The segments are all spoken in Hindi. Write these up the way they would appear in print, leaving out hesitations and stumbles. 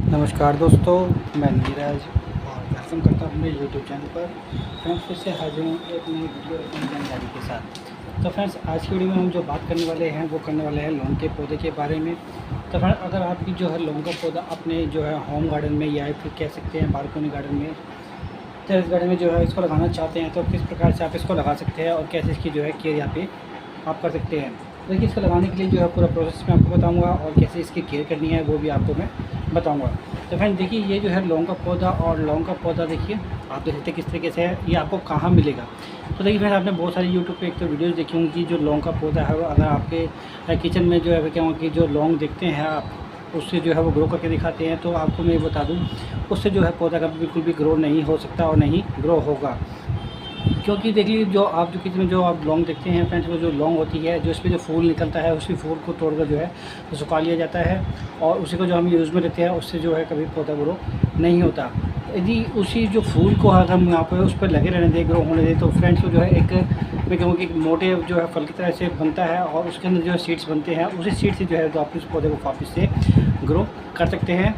नमस्कार दोस्तों, मैं नीरज और वेलकम करता हूँ अपने यूट्यूब चैनल पर। फ्रेंड्स, फिर से हाजिर हूँ एक नई वीडियो एक नई जानकारी के साथ। तो फ्रेंड्स, आज की वीडियो में हम जो बात करने वाले हैं वो करने वाले हैं लौंग के पौधे के बारे में। तो फ्रेंड्स, अगर आपकी जो है लौंग का पौधा अपने जो है होम गार्डन में या फिर कह सकते हैं बालकनी गार्डन में, टेरेस गार्डन में जो है इसको लगाना चाहते हैं तो किस प्रकार से आप इसको लगा सकते हैं और कैसे इसकी जो है केयर यहाँ पे आप कर सकते हैं। देखिए, इसको लगाने के लिए जो है पूरा प्रोसेस मैं आपको बताऊंगा और कैसे इसकी केयर करनी है वो भी आपको मैं बताऊंगा। तो फ्रेंड देखिए, ये जो है लौंग का पौधा और लौंग का पौधा देखिए आप देख सकते हैं किस तरीके से है, ये आपको कहाँ मिलेगा। तो देखिए फ्रेंड, आपने बहुत सारी यूट्यूब पे एक तो वीडियोज़ देखी होंगी। जो लौंग का पौधा है अगर आपके किचन में जो है क्या होगा कि जो लौंग देखते हैं आप उससे जो है वो ग्रो करके दिखाते हैं, तो आपको मैं बता दूँ उससे जो है पौधा कभी बिल्कुल भी ग्रो नहीं हो सकता और नहीं ग्रो होगा। क्योंकि देखिए, जो आप जो किचन में जो आप लौंग देखते हैं फ्रेंड्स, वो जो लौंग होती है जो इसमें जो फूल निकलता है उसी फूल को तोड़कर जो है सुखा लिया जाता है और उसी को जो हम यूज़ में लेते हैं उससे जो है कभी पौधा ग्रो नहीं होता। यदि उसी जो फूल को अगर हम यहाँ पर उस पर लगे रहने दें, ग्रो होने दें, तो फ्रेंड्स वो जो है एक मैं कहूँगी एक मोटे जो है फल की तरह से बनता है और उसके अंदर जो है सीड्स बनते हैं, उसी सीड से जो है तो आप इस पौधे को वापस से ग्रो कर सकते हैं।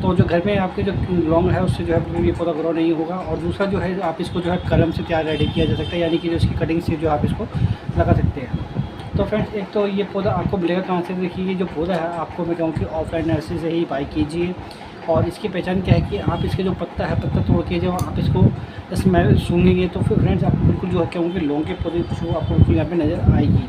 तो जो घर में आपके जो लौंग है उससे जो है ये पौधा ग्रो नहीं होगा। और दूसरा जो है आप इसको जो है कलम से तैयार रेडी किया जा सकता है, यानी कि जो इसकी कटिंग से जो आप इसको लगा सकते हैं। तो फ्रेंड्स, एक तो ये पौधा आपको मिलेगा कहाँ से। देखिए, ये जो पौधा है आपको मैं कहूँ कि ऑफलाइन नर्सरी से ही बाई कीजिए। और इसकी पहचान क्या है कि आप इसके जो पत्ता है, पत्ता तोड़ के जब आप इसको स्मेल सूंघेंगे तो फिर फ्रेंड्स आपको बिल्कुल जो है क्या होंगे लौंग के पौधे खुशबू आपको बिल्कुल यहाँ पर नज़र आएगी।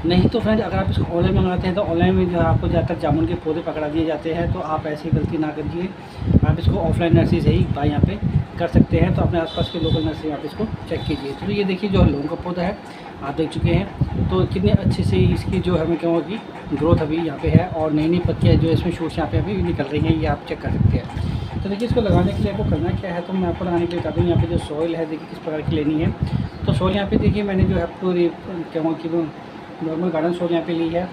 नहीं तो फ्रेंड्स, अगर आप इसको ऑनलाइन मंगाते हैं तो ऑनलाइन में जो है आपको ज़्यादातर जामुन के पौधे पकड़ा दिए जाते हैं, तो आप ऐसी गलती ना करिए। आप इसको ऑफलाइन नर्सरी से ही बाई यहाँ पे कर सकते हैं। तो अपने आसपास के लोकल नर्सरी आप इसको चेक कीजिए। तो ये देखिए, जो लौंग का पौधा है आप देख चुके हैं, तो कितने अच्छे से इसकी जो है मैं कहूँगा कि ग्रोथ अभी यहाँ पे है और नई नई पत्तियाँ जो इसमें शूट्स यहाँ पे अभी निकल रही हैं, ये आप चेक कर सकते हैं। तो देखिए, इसको लगाने के लिए आपको करना क्या है, तो मैं आपको लगाने के लिए बता दूँ। यहाँ पे जो सॉइल है देखिए किस प्रकार की लेनी है। तो सॉइल यहाँ पे देखिए मैंने जो है पूरी कहूँगा कि नॉर्मल गार्डन सॉइल यहाँ पे ली है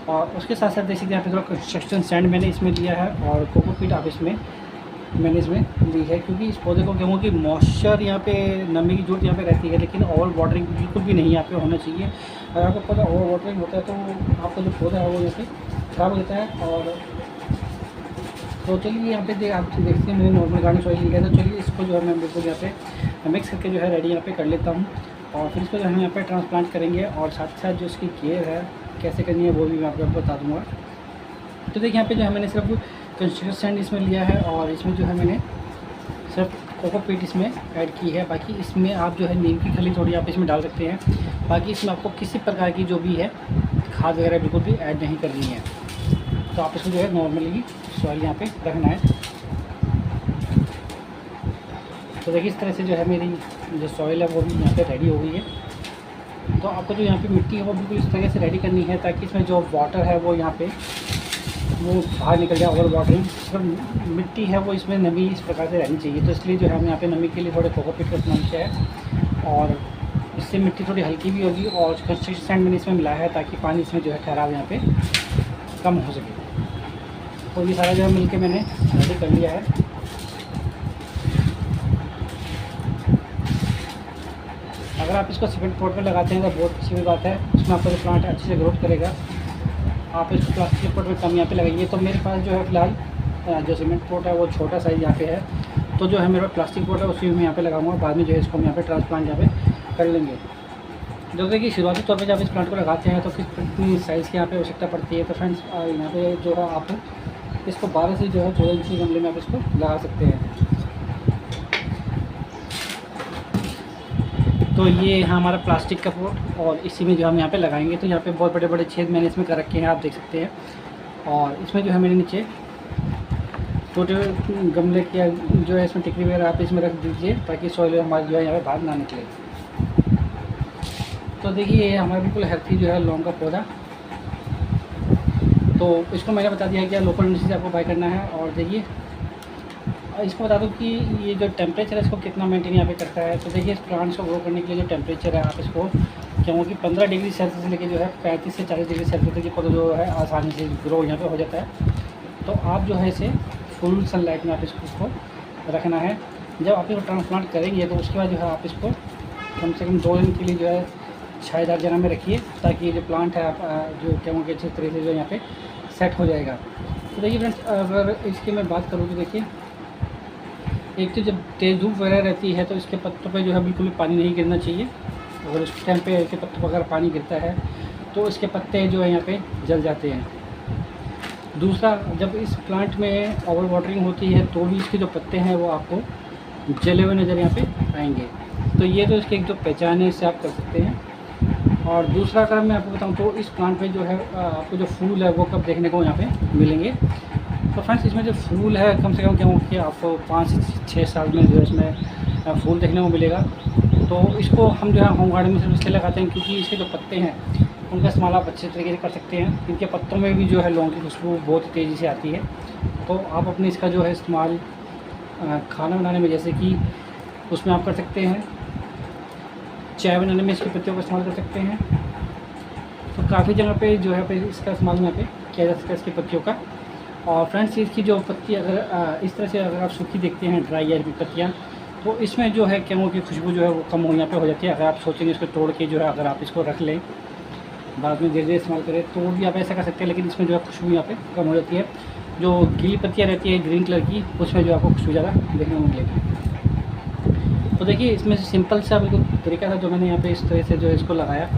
और उसके साथ साथ देख सकते हैं यहाँ पे थोड़ा कंस्ट्रक्शन सैंड मैंने इसमें लिया है और कोकोपीट आप इसमें मैंने इसमें ली है, क्योंकि इस पौधे को कहूँ कि मॉइस्चर यहाँ पे नमी की जरूरत यहाँ पे रहती है, लेकिन ओवर वाटरिंग बिल्कुल भी नहीं यहाँ पे होना चाहिए। अगर आपको पौधा ओवर वाटरिंग होता है तो आपका जो पौधा है वो यहाँ पे खराब हो जाता है। और तो चलिए यहाँ पे आप देखते हैं मैंने नॉर्मल गार्डन सॉइल लिया है, तो चलिए इसको जो है मैं बिल्कुल यहाँ पे मिक्स करके जो है रेडी यहाँ पे कर लेता हूँ और फिर इसको जो हम यहाँ पे ट्रांसप्लांट करेंगे और साथ साथ जो इसकी केयर है कैसे करनी है वो भी मैं आपको बता दूँगा। तो देखिए, यहाँ पे जो है मैंने सिर्फ कंस्ट्रक्शन सैंड इसमें लिया है और इसमें जो है मैंने सिर्फ कोकोपीट इसमें ऐड की है। बाकी इसमें आप जो है नीम की खली थोड़ी आप इसमें डाल सकते हैं। बाकी इसमें आपको किसी प्रकार की जो भी है खाद वगैरह बिल्कुल भी ऐड नहीं करनी है। तो आप इसको जो है नॉर्मली सॉइल यहाँ पे रखना है। तो देखिए, इस तरह से जो है मेरी जो सॉइल है वो भी यहाँ पे रेडी हो गई है। तो आपको जो यहाँ पे मिट्टी है वो बिल्कुल इस तरह से रेडी करनी है ताकि इसमें जो वाटर है वो यहाँ पे वो बाहर निकल जाए। ओवर वाटरिंग जो मिट्टी है वो इसमें नमी इस प्रकार से रहनी चाहिए। तो इसलिए जो है हम यहाँ पे नमी के लिए थोड़े कोकोपीट का इस्तेमाल किया है और इससे मिट्टी थोड़ी हल्की भी होगी और कंस्ट्रक्शन सैंड मैंने इसमें मिलाया है ताकि पानी इसमें जो है ठहराव यहाँ पे कम हो सके। तो ये सारा जो है मिल के मैंने रेडी कर लिया है। अगर आप इसको सीमेंट पॉट में लगाते हैं तो बहुत अच्छी बात है, उसमें आपका जो प्लांट अच्छे से ग्रोथ करेगा। आप इसको प्लास्टिक पॉट में कम यहाँ पे लगाइए। तो मेरे पास जो है फ़िलहाल जो सीमेंट पॉट है वो छोटा साइज़ यहाँ पे है, तो जो है मेरा प्लास्टिक पॉट है उसी में यहाँ पे लगाऊंगा। बाद में जो है इसको हम यहाँ पे ट्रांसप्लांट यहाँ पे कर लेंगे। जो कि शुरुआती तौर पर जब इस प्लांट को लगाते हैं तो कितनी साइज़ की यहाँ पे आवश्यकता पड़ती है। तो फ्रेंड्स, यहाँ पे जो है आप इसको 12 से जो है 14 इंच गमले में आप इसको लगा सकते हैं। तो ये है हमारा प्लास्टिक का पॉट और इसी में जो हम यहाँ पे लगाएंगे। तो यहाँ पे बहुत बड़े बड़े छेद मैंने इसमें कर रखे हैं, आप देख सकते हैं। और इसमें जो है मेरे नीचे छोटे गमले के जो है इसमें टिकरी वगैरह आप इसमें रख दीजिए ताकि सॉइल हमारी जो है यहाँ पे बाहर ना निकले। तो देखिए, ये हमारा बिल्कुल हेल्थी जो है लौंग का पौधा। तो इसको मैंने बता दिया है कि लोकल नर्सरी से आपको बाय करना है। और देखिए, इसको बता दूं कि ये जो टेम्परेचर है इसको कितना मेंटेन यहाँ पे करता है। तो देखिए, इस प्लांट्स को ग्रो करने के लिए जो टेम्परेचर है आप इसको क्योंकि 15 डिग्री सेल्सियस से लेकर जो है 35 से 40 डिग्री सेल्सियस तक ये पौधा जो है आसानी से ग्रो यहाँ पे हो जाता है। तो आप जो है इसे फुल सनलाइट में आप इसको रखना है। जब आप इसको ट्रांसप्लांट करेंगे तो उसके बाद जो है आप इसको कम से कम 2 दिन के लिए जो है छायादार जगह में रखिए ताकि ये जो प्लांट है आप जो क्योंकि अच्छी तरह से जो यहाँ पे सेट हो जाएगा। तो देखिए फ्रेंड्स, अगर इसकी मैं बात करूँ तो देखिए, एक तो जब तेज़ धूप वगैरह रहती है तो इसके पत्तों पे जो है बिल्कुल भी पानी नहीं गिरना चाहिए। अगर उस टाइम पे इसके पत्तों पर अगर पानी गिरता है तो इसके पत्ते जो है यहाँ पे जल जाते हैं। दूसरा, जब इस प्लांट में ओवर वाटरिंग होती है तो भी इसके जो पत्ते हैं वो आपको जले हुए नज़र यहाँ पे आएंगे। तो ये तो इसकी एक जो पहचान है, इससे आप कर सकते हैं। और दूसरा अगर मैं आपको बताऊँ तो इस प्लांट में जो है आपको जो फूल है वो कब देखने को यहाँ पे मिलेंगे। तो फ्रेंड्स, इसमें जो फूल है कम से कम क्या होगा कि आपको 5 से 6 साल में जो है इसमें फूल देखने को मिलेगा। तो इसको हम जो है होम गार्डन में सिर्फ इसलिए लगाते हैं क्योंकि इसके जो पत्ते हैं उनका इस्तेमाल आप अच्छे तरीके से कर सकते हैं। इनके पत्तों में भी जो है लौंग की खुशबू बहुत तेज़ी से आती है। तो आप अपने इसका जो है इस्तेमाल खाना बनाने में, जैसे कि उसमें आप कर सकते हैं, चाय बनाने में इसके पत्तियों का इस्तेमाल कर सकते हैं। तो काफ़ी जगह पे जो है इसका इस्तेमाल यहाँ पे किया जा सकता है इसकी पत्तियों का। और फ्रेंड्स, इसकी जो पत्ती अगर इस तरह से अगर आप सूखी देखते हैं, ड्राई एयर की पत्तियाँ, तो इसमें जो है कैमो की खुशबू जो है वो कम हो यहाँ पे हो जाती है। अगर आप सोचेंगे इसको तोड़ के जो है अगर आप इसको रख लें, बाद में धीरे धीरे इस्तेमाल करें, तो भी आप ऐसा कर सकते हैं। लेकिन इसमें जो है खुशबू यहाँ पे कम हो जाती है। जो गीली पत्तियाँ रहती है ग्रीन कलर की, उसमें जो आपको खुशबू ज़्यादा देखने को मिलेगी। तो देखिए, इसमें सिंपल सा बिल्कुल तरीका था जो मैंने यहाँ पे इस तरह से जो है इसको लगाया,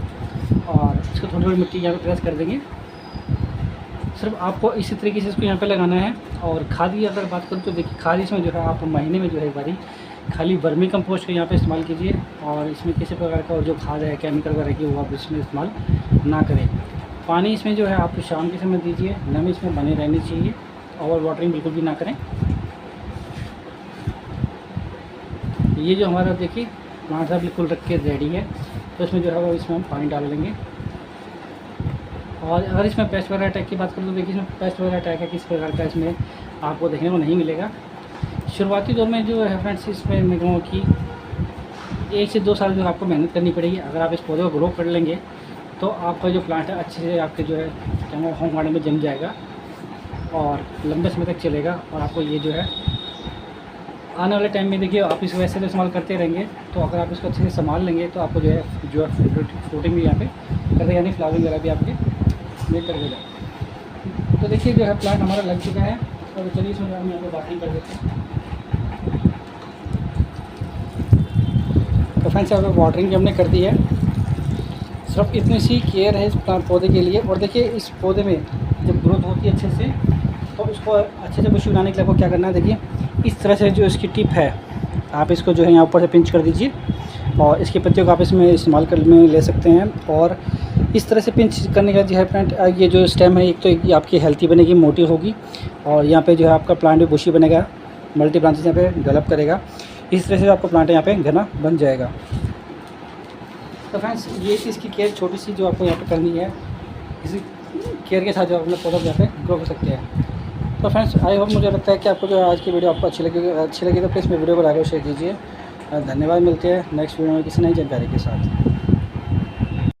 और इसको थोड़ी थोड़ी मिट्टी यहाँ पे प्रेस कर देंगे। सिर्फ आपको इसी तरीके से इसको यहाँ पे लगाना है। और खाद की अगर बात करूँ तो देखिए, खाद इसमें जो है आप महीने में जो है एक बारी खाली वर्मी कंपोस्ट का यहाँ पे इस्तेमाल कीजिए। और इसमें किसी प्रकार का जो खाद है केमिकल वगैरह की वो आप इसमें इस्तेमाल ना करें। पानी इसमें जो है आप शाम के समय दीजिए, नमी इसमें बने रहनी चाहिए, ओवर वाटरिंग बिल्कुल भी ना करें। ये जो हमारा देखिए प्लांट है बिल्कुल रख के रेडी है। तो इसमें जो है वो इसमें हम पानी डाल लेंगे। और अगर इसमें पेस्ट वगैरह अटैक की बात करूँ तो देखिए, इसमें पेस्ट वगैरह अटैक है किस प्रकार का इसमें आपको देखने को नहीं मिलेगा। शुरुआती दौर में जो है फ्रेंड्स, इसमें मैं कहूँ कि 1 से 2 साल जो आपको मेहनत करनी पड़ेगी। अगर आप इस पौधे को ग्रो कर लेंगे तो आपका जो प्लांट है अच्छे से आपके जो है क्या होम गार्डन में जम जाएगा और लंबे समय तक चलेगा। और आपको ये जो है आने वाले टाइम में देखिए, आप इस वैसे तो इस्तेमाल करते रहेंगे। तो अगर आप इसको अच्छे से संभाल लेंगे तो आपको जो है फ्रूटिंग भी यहाँ पे करेगा, यानी फ्लावरिंग वगैरह भी आपके में करेगा। तो देखिए, जो है प्लांट हमारा लग चुका है। और चलिए इसमें हम यहाँ पे वाटरिंग कर देते हैं। तो फ्रेंड्स, यहाँ पे वाटरिंग हमने कर दी है। सिर्फ इतनी सी केयर है इस प्लांट पौधे के लिए। और देखिए, इस पौधे में जब ग्रोथ होती है अच्छे से, तो उसको अच्छे से बुश बनाने के लिए आपको क्या करना है, देखिए इस तरह से जो इसकी टिप है, आप इसको जो है यहाँ ऊपर से पिंच कर दीजिए। और इसकी पत्तियों को आप इसमें इस्तेमाल कर में ले सकते हैं। और इस तरह से पिंच करने का जो है प्लांट, ये जो स्टेम है, एक तो ये आपकी हेल्थी बनेगी, मोटी होगी। और यहाँ पे जो है आपका प्लांट भी बुशी बनेगा, मल्टी ब्रांचेस यहाँ पे डेवलप करेगा। इस तरह से आपका प्लांट यहाँ पे घना बन जाएगा। तो फ्रेंड्स, ये थी इसकी केयर छोटी सी जो आपको यहाँ पे करनी है। इसी केयर के साथ जो अपने पौधा यहाँ पे ग्रो कर सकते हैं। तो फ्रेंड्स, आई होप, मुझे लगता है कि आपको जो आज की वीडियो आपको अच्छी लगी तो प्लीज़ मेरे वीडियो को लाइक और शेयर कीजिए। धन्यवाद। मिलते हैं नेक्स्ट वीडियो में किसी नई जानकारी के साथ।